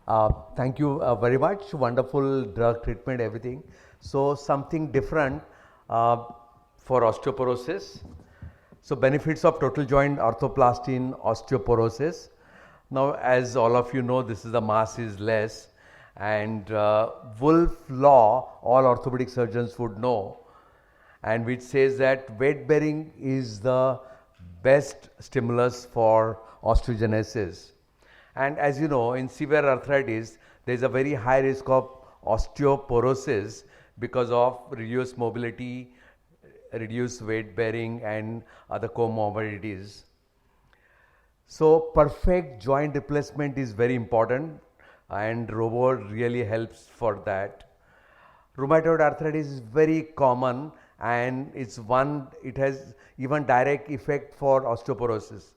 Thank you very much. Wonderful drug treatment, everything. So something different uh, for osteoporosis. So benefits of total joint arthroplasty in osteoporosis. Now, as all of you know, this is the mass is less, and Wolff law, all orthopedic surgeons would know, and which says that weight bearing is the best stimulus for osteogenesis. And as you know, in severe arthritis, there is a very high risk of osteoporosis because of reduced mobility, reduced weight bearing, and other comorbidities. So, perfect joint replacement is very important, and robot really helps for that. Rheumatoid arthritis is very common, and it has even direct effect for osteoporosis.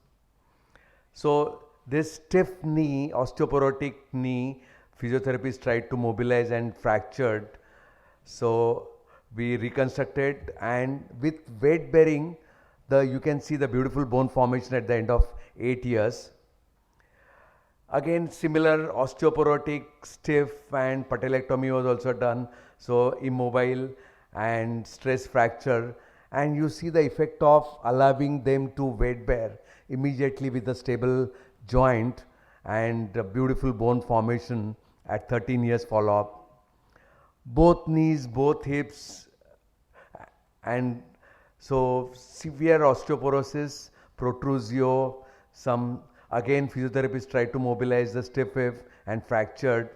So this stiff knee, osteoporotic knee, physiotherapists tried to mobilize and fractured. So we reconstructed, and with weight bearing, you can see the beautiful bone formation at the end of 8 years. Again, similar osteoporotic, stiff, and patelectomy was also done. So immobile and stress fracture, and you see the effect of allowing them to weight bear immediately with a stable joint and a beautiful bone formation at 13 years follow-up. Both knees, both hips, and so severe osteoporosis, protrusio, some again physiotherapists try to mobilize the stiff hip and fractured.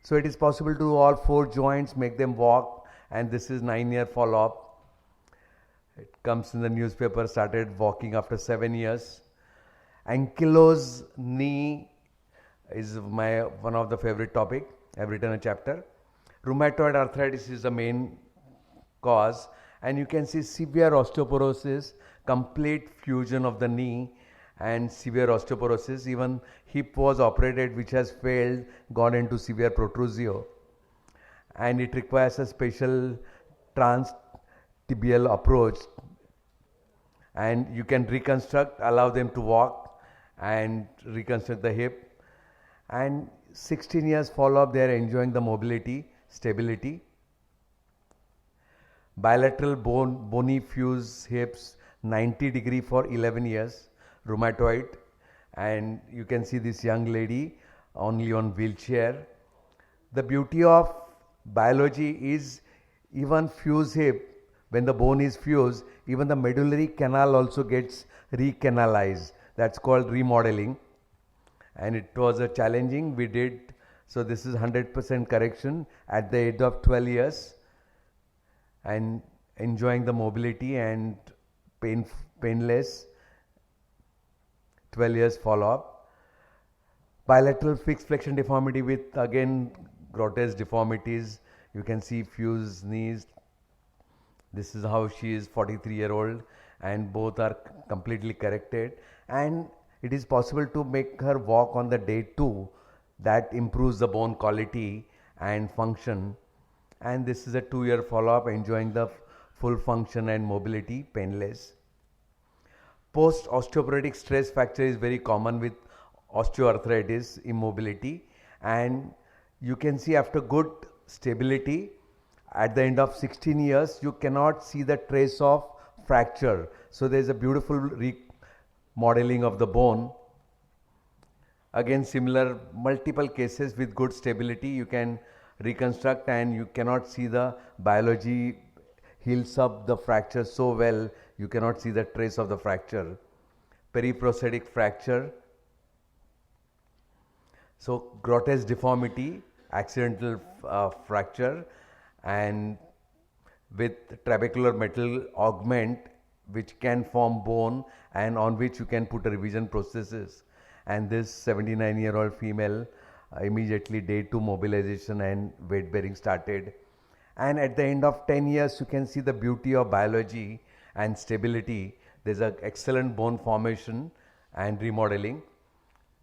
So it is possible to do all 4 joints, make them walk, and this is 9-year follow-up. It comes in the newspaper, started walking after 7 years. Ankylosed knee is one of the favorite topic. I've written a chapter. Rheumatoid arthritis is the main cause, and you can see severe osteoporosis, complete fusion of the knee, and severe osteoporosis. Even hip was operated, which has failed, gone into severe protrusio, and it requires a special trans-tibial approach, and you can reconstruct, allow them to walk and reconstruct the hip, and 16 years follow-up, they are enjoying the mobility, stability. Bilateral bony fuse hips, 90-degree for 11 years, rheumatoid, and you can see this young lady only on wheelchair. The beauty of biology is even fused hip, when the bone is fused, even the medullary canal also gets recanalized. That's called remodeling, and it was a challenging we did. So this is 100% correction at the age of 12 years, and enjoying the mobility and painless. 12 years follow-up. Bilateral fixed flexion deformity with again grotesque deformities. You can see fused knees. This is how she is, 43-year-old, and both are completely corrected, and it is possible to make her walk on the day 2. That improves the bone quality and function, and this is a 2-year follow-up, enjoying the full function and mobility, painless. Post osteoporotic stress fracture is very common with osteoarthritis, immobility, and you can see after good stability at the end of 16 years you cannot see the trace of fracture. So there is a beautiful remodeling of the bone. Again, similar multiple cases with good stability, you can reconstruct, and you cannot see the biology heals up the fracture so well, you cannot see the trace of the fracture. Periprosthetic fracture, so grotesque deformity, accidental fracture, and with trabecular metal augment, which can form bone and on which you can put a revision prosthesis. And this 79-year-old female immediately day 2 mobilization and weight bearing started. And at the end of 10 years you can see the beauty of biology and stability. There's an excellent bone formation and remodeling.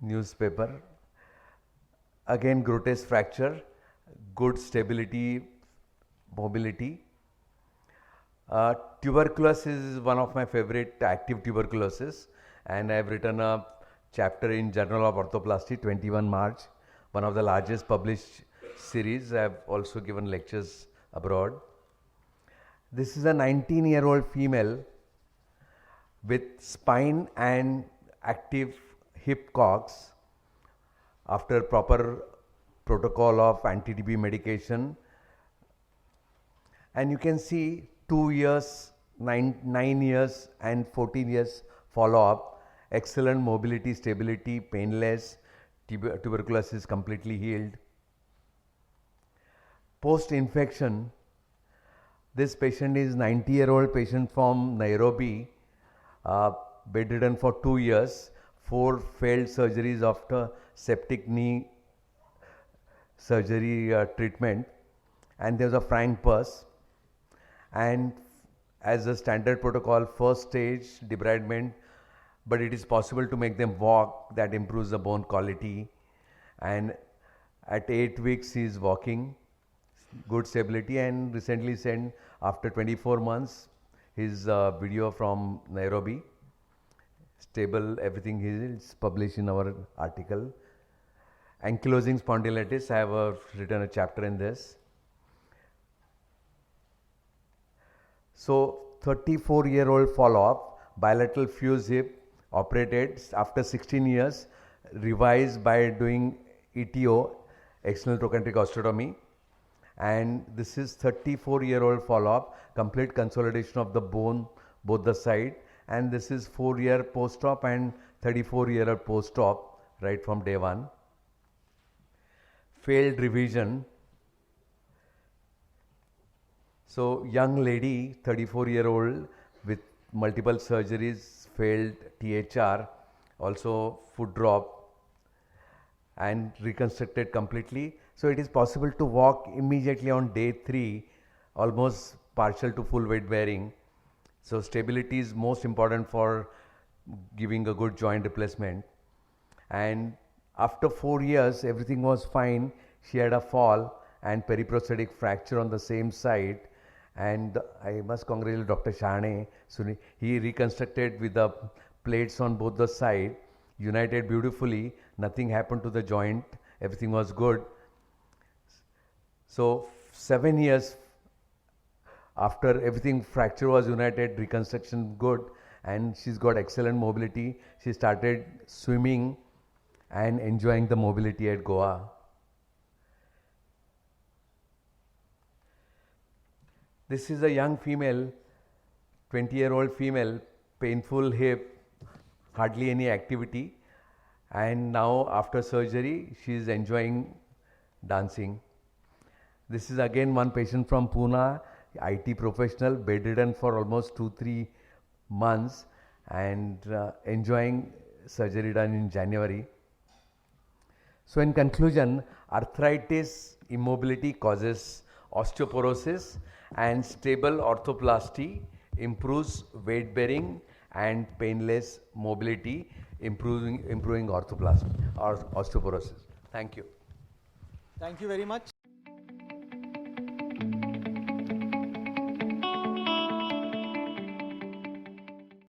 Newspaper. Again, grotesque fracture, good stability, mobility. Tuberculosis is one of my favorite, active tuberculosis, and I have written a chapter in Journal of Orthoplasty, 21 March. one of the largest published series. I have also given lectures abroad. This is a 19-year-old female with spine and active hip cox after proper protocol of anti-TB medication. And you can see 2 years, 9 years and 14 years follow-up, excellent mobility, stability, painless, tuberculosis completely healed. Post-infection, this patient is 90-year-old patient from Nairobi, bedridden for 2 years, 4 failed surgeries after septic knee surgery treatment, and there was a frank pus. And as a standard protocol, first stage debridement, but it is possible to make them walk, that improves the bone quality. And at 8 weeks he is walking, good stability, and recently sent after 24 months his video from Nairobi, stable, everything is published in our article. Ankylosing spondylitis, I have written a chapter in this. So 34-year-old follow-up, bilateral fused hip, operated after 16 years, revised by doing ETO, external trochanteric osteotomy. And this is 34-year-old follow-up, complete consolidation of the bone, both the side. And this is 4-year post-op and 34-year post-op, right from day 1. Failed revision. So young lady, 34-year-old with multiple surgeries, failed THR, also foot drop, and reconstructed completely. So it is possible to walk immediately on day 3, almost partial to full weight bearing. So stability is most important for giving a good joint replacement. And after 4 years, everything was fine. She had a fall and periprosthetic fracture on the same side. And I must congratulate Dr. Shane. So he reconstructed with the plates on both the sides, united beautifully. Nothing happened to the joint. Everything was good. So 7 years after everything, fracture was united, reconstruction good, and she's got excellent mobility. She started swimming and enjoying the mobility at Goa. This is a young female, 20-year-old female, painful hip, hardly any activity, and now after surgery she is enjoying dancing. This is again one patient from Pune, IT professional, bedridden for almost 2-3 months and enjoying surgery done in January. So in conclusion, arthritis immobility causes osteoporosis, and stable arthroplasty improves weight bearing and painless mobility, improving arthroplasty or osteoporosis. Thank you. Thank you very much.